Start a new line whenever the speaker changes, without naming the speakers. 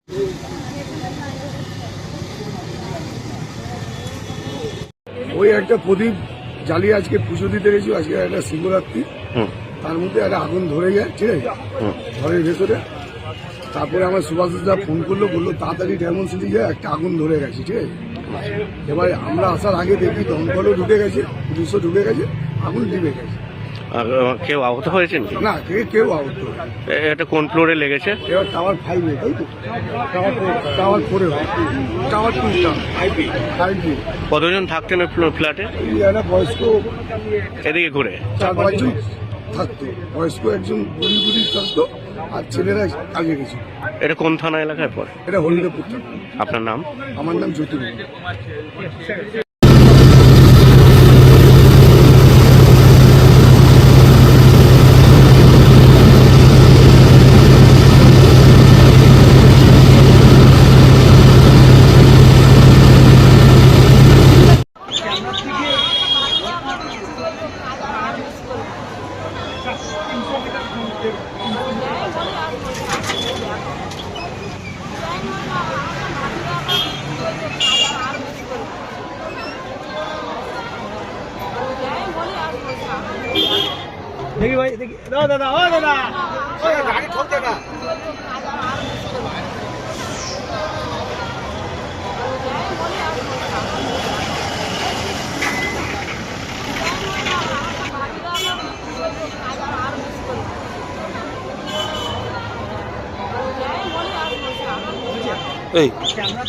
ওই একটা প্রদীপ জ্বালিয়ে আজকে পুজো দিতে গেছি, আজকে একটা শিবরাত্রি, তার মধ্যে একটা আগুন ধরে যায়, ঠিক আছে, ঘরের ভেতরে। তারপরে আমার সুভাষদা ফোন করলো, বললো তাড়াতাড়ি ডায়মন্ড সিটি যায়, একটা আগুন ধরে গেছে, ঠিক আছে। এবার আমরা আসার আগে দেখি দমকলও ঢুকে গেছে, পুলিশও ঢুকে গেছে, আগুন নিভে গেছে।
কেউ আহত হয়েছেন?
না, কেউ আহত হয়নি।
এটা কোন ফ্লোরে লেগেছে?
এবার টাওয়ার 5-এ, তাই তো? টাওয়ার 4-এ, টাওয়ার 2, 5-এ।
কতজন থাকতেন ওই ফ্ল্যাটে?
একটা বয়স্ক
এদিকে ঘুরে
4-5 জন থাকতো, বয়স্ক একজন বুড়ি থাকতো, আর ছেলেরা কাজে গেছিল।
এটা কোন থানা এলাকায় পড়ে?
এটা হরিদেবপুর।
আপনার নাম?
আমার নাম জ্যোতির্ময়।
देखिए भाई, देखिए दादा, ओ दादा, गाड़ी ठोक देगा।
এই
ক্যামেরা